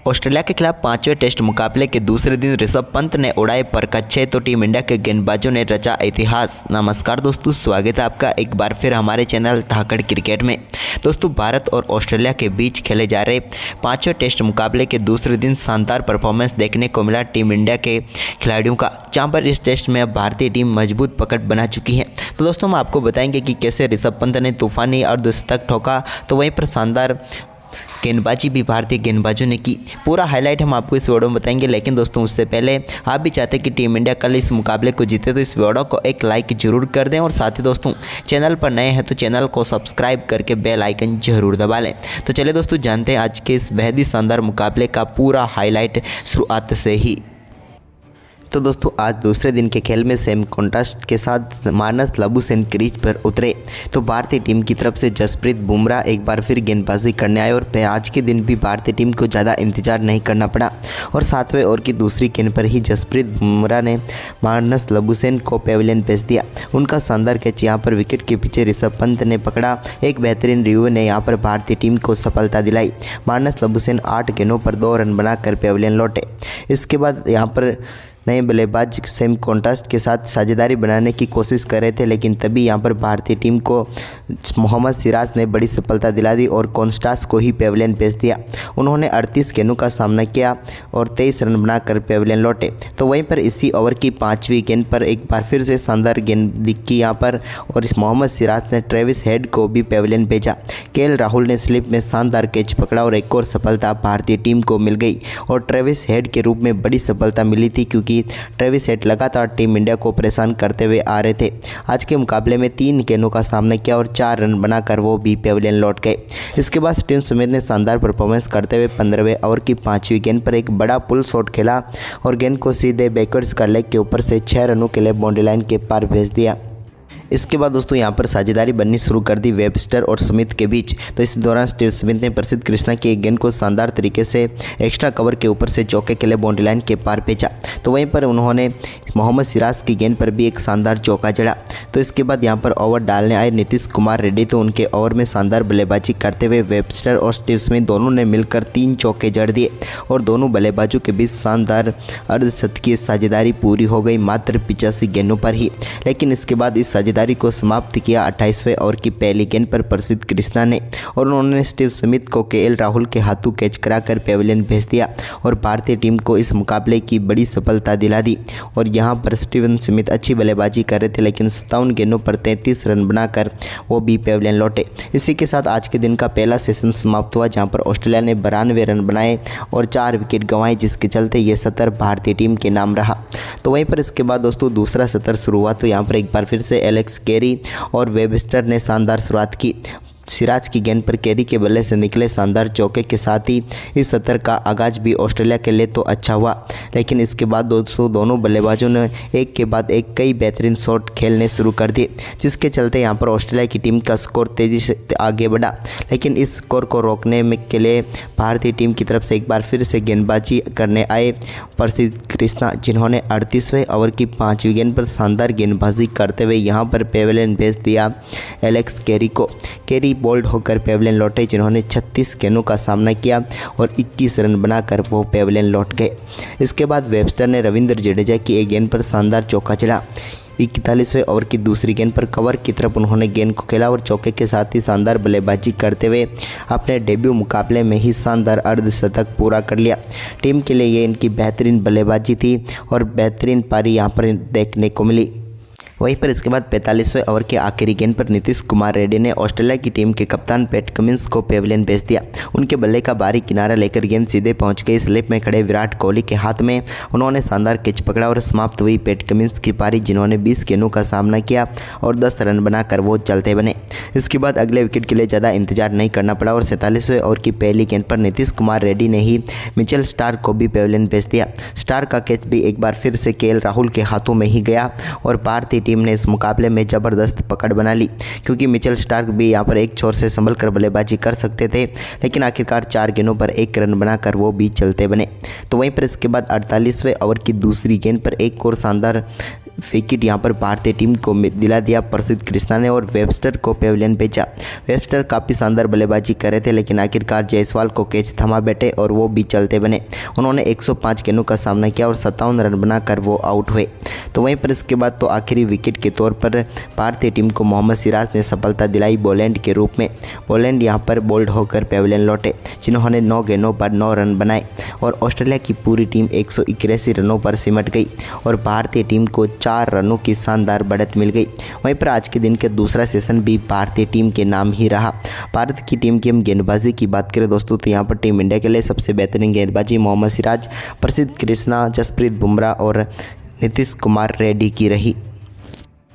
Australia के खिलाफ पांचवें टेस्ट मुकाबले के दूसरे दिन ऋषभ पंत ने उड़ाए परकच्छे तो टीम इंडिया के गेंदबाजों ने रचा इतिहास। नमस्कार दोस्तों, स्वागत है आपका एक बार फिर हमारे चैनल धाकड़ क्रिकेट में। दोस्तों, भारत और ऑस्ट्रेलिया के बीच खेले जा रहे पांचवें टेस्ट मुकाबले के दूसरे दिन शानदार परफॉर्मेंस देखने को मिला टीम इंडिया के खिलाड़ियों का, जहां पर इस टेस्ट में भारतीय टीम मजबूत पकड़ बना चुकी है। तो दोस्तों, हम आपको बताएंगे कि कैसे ऋषभ पंत ने तूफानी अर्धशतक ठोका, तो वहीं पर शानदार गेंदबाजी भी भारतीय गेंदबाजों ने की। पूरा हाईलाइट हम आपको इस वीडियो में बताएंगे। लेकिन दोस्तों, उससे पहले आप भी चाहते हैं कि टीम इंडिया कल इस मुकाबले को जीते, तो इस वीडियो को एक लाइक जरूर कर दें और साथ ही दोस्तों, चैनल पर नए हैं तो चैनल को सब्सक्राइब करके बेल आइकन जरूर दबा लें। तो चलिए दोस्तों, जानते हैं आज के इस बेहद ही शानदार मुकाबले का पूरा हाईलाइट शुरुआत से ही। तो दोस्तों, आज दूसरे दिन के खेल में सेम कॉन्ट्रास्ट के साथ मानस लबुशेन क्रीज पर उतरे। तो भारतीय टीम की तरफ से जसप्रीत बुमराह एक बार फिर गेंदबाजी करने आए और आज के दिन भी भारतीय टीम को ज़्यादा इंतजार नहीं करना पड़ा और 7वें ओवर की दूसरी गेंद पर ही जसप्रीत बुमराह ने मानस लबुशेन को पेविलियन भेज दिया। उनका शानदार कैच यहाँ पर विकेट के पीछे ऋषभ पंत ने पकड़ा। एक बेहतरीन रिव्यू ने यहाँ पर भारतीय टीम को सफलता दिलाई। मानस लबुशेन 8 गेंदों पर 2 रन बनाकर पेविलियन लौटे। इसके बाद यहाँ पर नए बल्लेबाज सेम कॉन्ट्रास्ट के साथ साझेदारी बनाने की कोशिश कर रहे थे, लेकिन तभी यहां पर भारतीय टीम को मोहम्मद सिराज ने बड़ी सफलता दिला दी और कॉन्ट्रास्ट को ही पेविलियन भेज दिया। उन्होंने 38 गेंदों का सामना किया और 23 रन बनाकर पेविलियन लौटे। तो वहीं पर इसी ओवर की 5वीं गेंद पर एक बार फिर से शानदार गेंद दिखी यहाँ पर और इस मोहम्मद सिराज ने ट्रेविस हेड को भी पेविलियन भेजा। केएल राहुल ने स्लिप में शानदार कैच पकड़ा और एक और सफलता भारतीय टीम को मिल गई और ट्रेविस हेड के रूप में बड़ी सफलता मिली थी, क्योंकि ट्रेविस हेड लगातार टीम इंडिया को परेशान करते हुए आ रहे थे। आज के मुकाबले में 3 गेंदों का सामना किया और 4 रन बनाकर वो भी पेविलियन लौट गए। इसके बाद स्टीवन स्मिथ ने शानदार परफॉर्मेंस करते हुए 15वें ओवर की 5वीं गेंद पर एक बड़ा पुल शॉट खेला और गेंद को सीधे बैकवर्ड्स कर लेग के ऊपर से 6 रनों के लिए बाउंड्री लाइन के पार भेज दिया। इसके बाद दोस्तों, यहाँ पर साझेदारी बननी शुरू कर दी वेबस्टर और स्मिथ के बीच। तो इस दौरान स्टीव स्मिथ ने प्रसिद्ध कृष्णा की एक गेंद को शानदार तरीके से एक्स्ट्रा कवर के ऊपर से चौके के लिए बाउंड्री लाइन के पार भेजा। तो वहीं पर उन्होंने मोहम्मद सिराज की गेंद पर भी एक शानदार चौका जड़ा। तो इसके बाद यहाँ पर ओवर डालने आए नीतीश कुमार रेड्डी, तो उनके ओवर में शानदार बल्लेबाजी करते हुए वेबस्टर और स्टीव स्मिथ दोनों ने मिलकर 3 चौके जड़ दिए और दोनों बल्लेबाजों के बीच शानदार अर्धशतकीय साझेदारी पूरी हो गई मात्र 85 गेंदों पर ही। लेकिन इसके बाद इस साझेदारी को समाप्त किया 28वें ओवर की पहली गेंद पर प्रसिद्ध कृष्णा ने और उन्होंने स्टीव स्मिथ को केएल राहुल के हाथों कैच कराकर पेविलियन भेज दिया और भारतीय टीम को इस मुकाबले की बड़ी सफलता दिला दी। और यहां पर स्टीवन स्मिथ अच्छी बल्लेबाजी कर रहे थे, लेकिन 57 गेंदों पर 33 रन बनाकर वो भी पेविलियन लौटे। इसी के साथ आज के दिन का पहला सेशन समाप्त हुआ, जहां पर ऑस्ट्रेलिया ने 92 रन बनाए और 4 विकेट गंवाए, जिसके चलते ये सत्र भारतीय टीम के नाम रहा। तो वहीं पर इसके बाद दोस्तों दूसरा सत्र शुरू हुआ। तो यहाँ पर एक बार फिर से एलेक्स कैरी और वेबस्टर ने शानदार शुरुआत की। सिराज की गेंद पर कैरी के बल्ले से निकले शानदार चौके के साथ ही इस सत्र का आगाज भी ऑस्ट्रेलिया के लिए तो अच्छा हुआ, लेकिन इसके बाद दोनों बल्लेबाजों ने एक के बाद एक कई बेहतरीन शॉट खेलने शुरू कर दिए, जिसके चलते यहां पर ऑस्ट्रेलिया की टीम का स्कोर तेज़ी से आगे बढ़ा। लेकिन इस स्कोर को रोकने में के लिए भारतीय टीम की तरफ से एक बार फिर से गेंदबाजी करने आए प्रसिद्ध कृष्णा, जिन्होंने 38वें ओवर की 5वीं गेंद पर शानदार गेंदबाजी करते हुए यहाँ पर पेविलियन भेज दिया एलेक्स कैरी को। कैरी बोल्ड होकर पेविलियन लौटे, जिन्होंने 36 गेंदों का सामना किया और 21 रन बनाकर वो पेविलियन लौट गए। इसके बाद वेबस्टर ने रविंद्र जडेजा की एक गेंद पर शानदार चौका चला। 41वें ओवर की दूसरी गेंद पर कवर की तरफ उन्होंने गेंद को खेला और चौके के साथ ही शानदार बल्लेबाजी करते हुए अपने डेब्यू मुकाबले में ही शानदार अर्धशतक पूरा कर लिया। टीम के लिए ये इनकी बेहतरीन बल्लेबाजी थी और बेहतरीन पारी यहाँ पर देखने को मिली। वहीं पर इसके बाद 45वें ओवर के आखिरी गेंद पर नीतीश कुमार रेड्डी ने ऑस्ट्रेलिया की टीम के कप्तान पैट कमिंस को पेविलियन भेज दिया। उनके बल्ले का बारी किनारा लेकर गेंद सीधे पहुंच गई स्लिप में खड़े विराट कोहली के हाथ में। उन्होंने शानदार कैच पकड़ा और समाप्त हुई पैट कमिंस की पारी, जिन्होंने 20 गेंदों का सामना किया और 10 रन बनाकर वो चलते बने। इसके बाद अगले विकेट के लिए ज़्यादा इंतजार नहीं करना पड़ा और 47वें ओवर की पहली गेंद पर नीतीश कुमार रेड्डी ने ही मिचेल स्टार्क को भी पेविलियन भेज दिया। स्टार्क का कैच भी एक बार फिर से केएल राहुल के हाथों में ही गया और भारतीय टीम ने इस मुकाबले में ज़बरदस्त पकड़ बना ली, क्योंकि मिचेल स्टार्क भी यहाँ पर एक छोर से संभल कर बल्लेबाजी कर सकते थे, लेकिन आखिरकार 4 गेंदों पर 1 रन बनाकर वो भी चलते बने। तो वहीं पर इसके बाद 48वें ओवर की दूसरी गेंद पर एक और शानदार विकेट यहाँ पर भारतीय टीम को दिला दिया प्रसिद्ध कृष्णा ने और वेबस्टर को पेविलियन भेजा। वेबस्टर काफ़ी शानदार बल्लेबाजी कर रहे थे, लेकिन आखिरकार जायसवाल को कैच थमा बैठे और वो भी चलते बने। उन्होंने 105 गेंदों का सामना किया और 57 रन बनाकर वो आउट हुए। तो वहीं पर इसके बाद तो आखिरी विकेट के तौर पर भारतीय टीम को मोहम्मद सिराज ने सफलता दिलाई बोलैंड के रूप में। बोलैंड यहाँ पर बोल्ड होकर पेविलियन लौटे, जिन्होंने 9 गेंदों पर 9 रन बनाए और ऑस्ट्रेलिया की पूरी टीम 181 रनों पर सिमट गई और भारतीय टीम को 4 रनों की शानदार बढ़त मिल गई। वहीं पर आज के दिन का दूसरा सेशन भी भारतीय टीम के नाम ही रहा। भारत की टीम की हम गेंदबाजी की बात करें दोस्तों, तो यहाँ पर टीम इंडिया के लिए सबसे बेहतरीन गेंदबाजी मोहम्मद सिराज, प्रसिद्ध कृष्णा, जसप्रीत बुमराह और नीतीश कुमार रेड्डी की रही।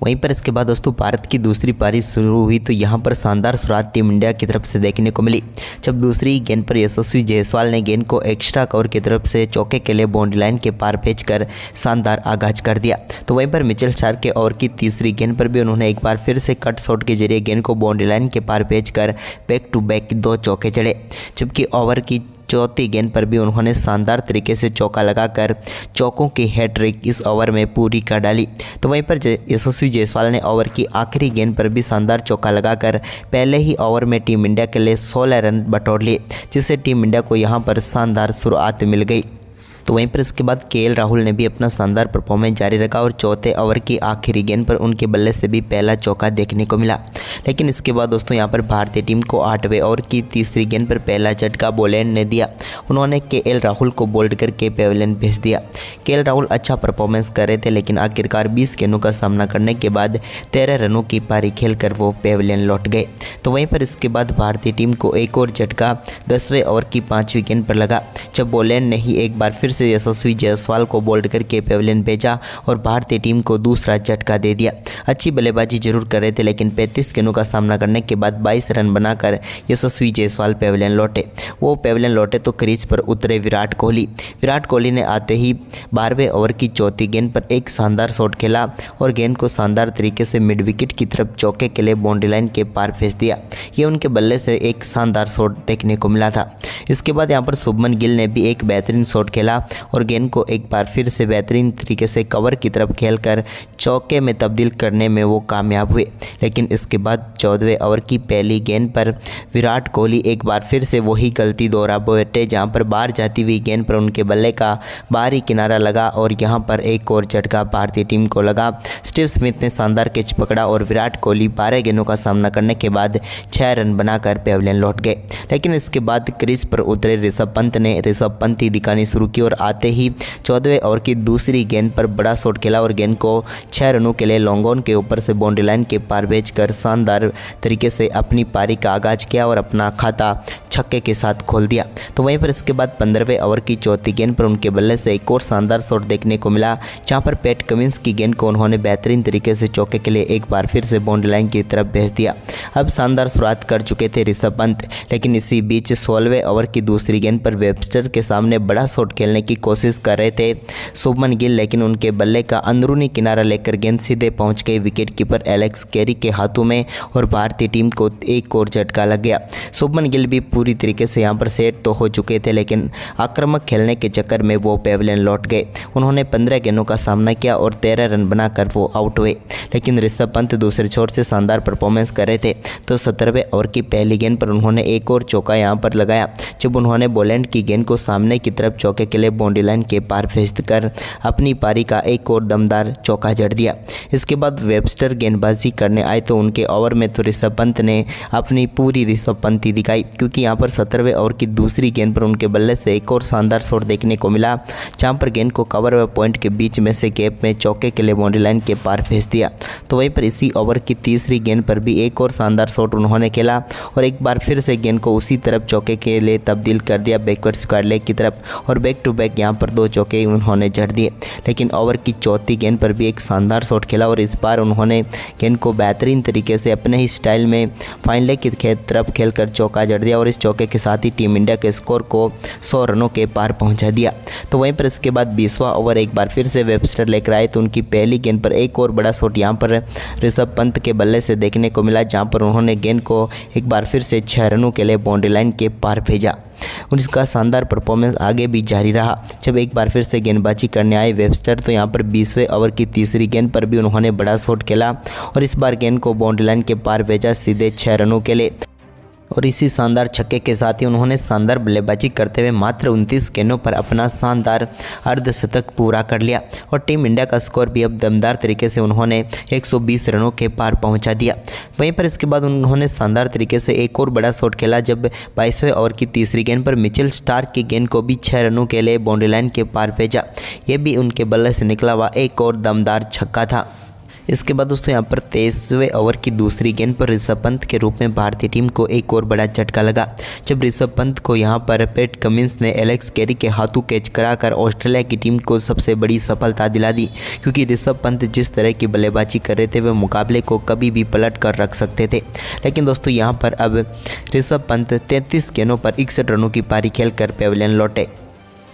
वहीं पर इसके बाद दोस्तों भारत की दूसरी पारी शुरू हुई तो यहाँ पर शानदार शुरुआत टीम इंडिया की तरफ से देखने को मिली, जब दूसरी गेंद पर यशस्वी जायसवाल ने गेंद को एक्स्ट्रा कवर की तरफ से चौके के लिए बाउंड्री लाइन के पार भेजकर शानदार आगाज कर दिया। तो वहीं पर मिचेल स्टार्क के ओवर की तीसरी गेंद पर भी उन्होंने एक बार फिर से कट शॉट के जरिए गेंद को बाउंड्री लाइन के पार भेजकर बैक टू बैक 2 चौके चढ़े, जबकि ओवर की चौथी गेंद पर भी उन्होंने शानदार तरीके से चौका लगाकर चौकों की हैट्रिक इस ओवर में पूरी कर डाली। तो वहीं पर यशस्वी जायसवाल ने ओवर की आखिरी गेंद पर भी शानदार चौका लगाकर पहले ही ओवर में टीम इंडिया के लिए 16 रन बटोर लिए, जिससे टीम इंडिया को यहां पर शानदार शुरुआत मिल गई। तो वहीं पर इसके बाद केएल राहुल ने भी अपना शानदार परफॉर्मेंस जारी रखा और चौथे ओवर की आखिरी गेंद पर उनके बल्ले से भी पहला चौका देखने को मिला। लेकिन इसके बाद दोस्तों यहाँ पर भारतीय टीम को 8वें ओवर की तीसरी गेंद पर पहला झटका बोलैंड ने दिया। उन्होंने केएल राहुल को बोल्ड करके पेविलियन भेज दिया। केएल राहुल अच्छा परफॉर्मेंस कर रहे थे, लेकिन आखिरकार 20 गेंदों का सामना करने के बाद 13 रनों की पारी खेलकर वो पेविलियन लौट गए। तो वहीं पर इसके बाद भारतीय टीम को एक और झटका 10वें ओवर की 5वीं गेंद पर लगा, जब बोलैंड ने ही एक बार फिर से यशस्वी जायसवाल को बोल्ड करके पेविलियन भेजा और भारतीय टीम को दूसरा झटका दे दिया। अच्छी बल्लेबाजी जरूर कर रहे थे, लेकिन 35 गेंदों का सामना करने के बाद 22 रन बनाकर यशस्वी जायसवाल पेविलियन लौटे। वो पेविलियन लौटे तो क्रीज पर उतरे विराट कोहली। विराट कोहली ने आते ही 12वें ओवर की चौथी गेंद पर एक शानदार शॉट खेला और गेंद को शानदार तरीके से मिड विकेट की तरफ चौके के लिए बाउंड्री लाइन के पार भेज दिया। ये उनके बल्ले से एक शानदार शॉट देखने को मिला था। इसके बाद यहाँ पर शुभमन गिल ने भी एक बेहतरीन शॉट खेला और गेंद को एक बार फिर से बेहतरीन तरीके से कवर की तरफ खेलकर चौके में तब्दील करने में वो कामयाब हुए। लेकिन इसके बाद 14वें ओवर की पहली गेंद पर विराट कोहली एक बार फिर से वही गलती दोहरा बैठे, जहां पर बाहर जाती हुई गेंद पर उनके बल्ले का बाहरी किनारा लगा और यहां पर एक और झटका भारतीय टीम को लगा। स्टीव स्मिथ ने शानदार कैच पकड़ा और विराट कोहली 12 गेंदों का सामना करने के बाद 6 रन बनाकर पेविलियन लौट गए। लेकिन इसके बाद क्रीज पर उतरे ऋषभ पंत ने ऋषभ पंत ही दिखानी शुरू की और आते ही 14वें ओवर की दूसरी गेंद पर बड़ा शॉट खेला और गेंद को 6 रनों के लिए लॉन्ग ऑन के ऊपर से बाउंड्री लाइन के पार भेजकर शानदार तरीके से अपनी पारी का आगाज किया और अपना खाता छक्के के साथ खोल दिया। तो वहीं पर इसके बाद 15वें ओवर की चौथी गेंद पर उनके बल्ले से एक और शानदार शॉट देखने को मिला, जहां पर पैट कमिंस की गेंद को उन्होंने बेहतरीन तरीके से चौके के लिए एक बार फिर से बाउंड्री लाइन की तरफ भेज दिया। अब शानदार शुरुआत कर चुके थे ऋषभ पंत, लेकिन इसी बीच 16वें ओवर की दूसरी गेंद पर वेबस्टर के सामने बड़ा शॉट खेलने की कोशिश कर रहे थे शुभमन गिल, लेकिन उनके बल्ले का अंदरूनी किनारा लेकर गेंद सीधे पहुंच गई विकेट कीपर एलेक्स कैरी के हाथों में और भारतीय टीम को एक और झटका लग गया। शुभमन गिल भी पूरी तरीके से यहां पर सेट तो हो चुके थे, लेकिन आक्रामक खेलने के चक्कर में वो पेविलियन लौट गए। उन्होंने 15 गेंदों का सामना किया और 13 रन बनाकर वो आउट हुए। लेकिन ऋषभ पंत दूसरे छोर से शानदार परफॉर्मेंस कर रहे थे, तो 17वें ओवर की पहली गेंद पर उन्होंने एक और चौका यहां पर लगाया, जब उन्होंने बोलैंड की गेंद को सामने की तरफ चौके के लिए बाउंड्री लाइन के पार भेज कर अपनी पारी का एक और दमदार चौका जड़ दिया। इसके बाद वेबस्टर गेंदबाजी करने आए तो उनके ओवर में तो ऋषभ पंत ने अपनी पूरी ऋषभ पंती दिखाई, क्योंकि यहां पर 17वें ओवर की दूसरी गेंद पर उनके बल्ले से एक और शानदार शॉट देखने को मिला, जहां पर गेंद को कवर व पॉइंट के बीच में से गैप में चौके के लिए बाउंड्री लाइन के पार भेज दिया। तो वहीं पर इसी ओवर की तीसरी गेंद पर भी एक और शानदार शॉट उन्होंने खेला और एक बार फिर से गेंद को उसी तरफ चौके के लिए तब्दील कर दिया बैकवर्ड स्क्वायर लेग की तरफ और बैक टू बैक यहां पर 2 चौके उन्होंने जड़ दिए। लेकिन ओवर की चौथी गेंद पर भी एक शानदार शॉट खेला और इस बार उन्होंने गेंद को बेहतरीन तरीके से अपने ही स्टाइल में फाइन लेग की तरफ खेलकर चौका जड़ दिया और इस चौके के साथ ही टीम इंडिया के स्कोर को 100 रनों के पार पहुंचा दिया। तो वहीं पर इसके बाद 20वां ओवर एक बार फिर से वेबस्टर लेकर आए तो उनकी पहली गेंद पर एक और बड़ा शॉट यहां पर ऋषभ पंत के बल्ले से देखने को मिला, जहां पर पर उन्होंने गेंद को एक बार फिर से 6 रनों के लिए बाउंड्री लाइन के पार भेजा। उनका शानदार परफॉर्मेंस आगे भी जारी रहा। जब एक बार फिर से गेंदबाजी करने आए वेबस्टर तो यहाँ पर 20वें ओवर की तीसरी गेंद पर भी उन्होंने बड़ा शॉट खेला और इस बार गेंद को बाउंड्री लाइन के पार भेजा सीधे 6 रनों के लिए। और इसी शानदार छक्के के साथ ही उन्होंने शानदार बल्लेबाजी करते हुए मात्र 29 गेंदों पर अपना शानदार अर्धशतक पूरा कर लिया और टीम इंडिया का स्कोर भी अब दमदार तरीके से उन्होंने 120 रनों के पार पहुंचा दिया। वहीं पर इसके बाद उन्होंने शानदार तरीके से एक और बड़ा शॉट खेला जब 22वें ओवर की तीसरी गेंद पर मिचेल स्टार्क की गेंद को भी 6 रनों के लिए बाउंड्री लाइन के पार भेजा। ये भी उनके बल्ले से निकला हुआ एक और दमदार छक्का था। इसके बाद दोस्तों यहाँ पर 23वें ओवर की दूसरी गेंद पर ऋषभ पंत के रूप में भारतीय टीम को एक और बड़ा झटका लगा जब ऋषभ पंत को यहाँ पर पैट कमिंस ने एलेक्स कैरी के हाथों कैच कराकर ऑस्ट्रेलिया की टीम को सबसे बड़ी सफलता दिला दी, क्योंकि ऋषभ पंत जिस तरह की बल्लेबाजी कर रहे थे वह मुकाबले को कभी भी पलट कर रख सकते थे। लेकिन दोस्तों यहाँ पर अब ऋषभ पंत 33 गेंदों पर 61 रनों की पारी खेलकर पेविलियन लौटे।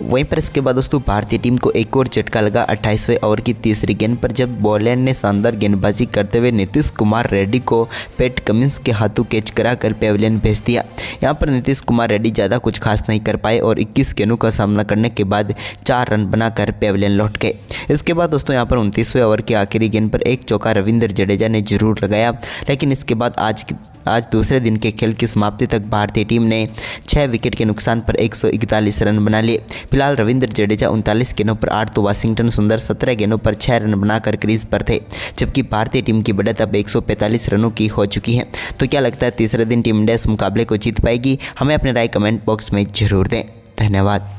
वहीं पर इसके बाद दोस्तों भारतीय टीम को एक और झटका लगा 28वें ओवर की तीसरी गेंद पर जब बॉलैंड ने शानदार गेंदबाजी करते हुए नीतीश कुमार रेड्डी को पैट कमिंस के हाथों कैच कराकर पेविलियन भेज दिया। यहां पर नीतीश कुमार रेड्डी ज़्यादा कुछ खास नहीं कर पाए और 21 गेंदों का सामना करने के बाद 4 रन बनाकर पेविलियन लौट गए। इसके बाद दोस्तों यहाँ पर 29वें ओवर की आखिरी गेंद पर एक चौका रविंद्र जडेजा ने जरूर लगाया, लेकिन इसके बाद आज दूसरे दिन के खेल की समाप्ति तक भारतीय टीम ने 6 विकेट के नुकसान पर 141 रन बना लिए। फिलहाल रविंद्र जडेजा 39 गेंदों पर 8 तो वाशिंगटन सुंदर 17 गेंदों पर 6 रन बनाकर क्रीज पर थे, जबकि भारतीय टीम की बढ़त अब 145 रनों की हो चुकी है। तो क्या लगता है तीसरे दिन टीम इंडिया इस मुकाबले को जीत पाएगी? हमें अपने राय कमेंट बॉक्स में जरूर दें। धन्यवाद।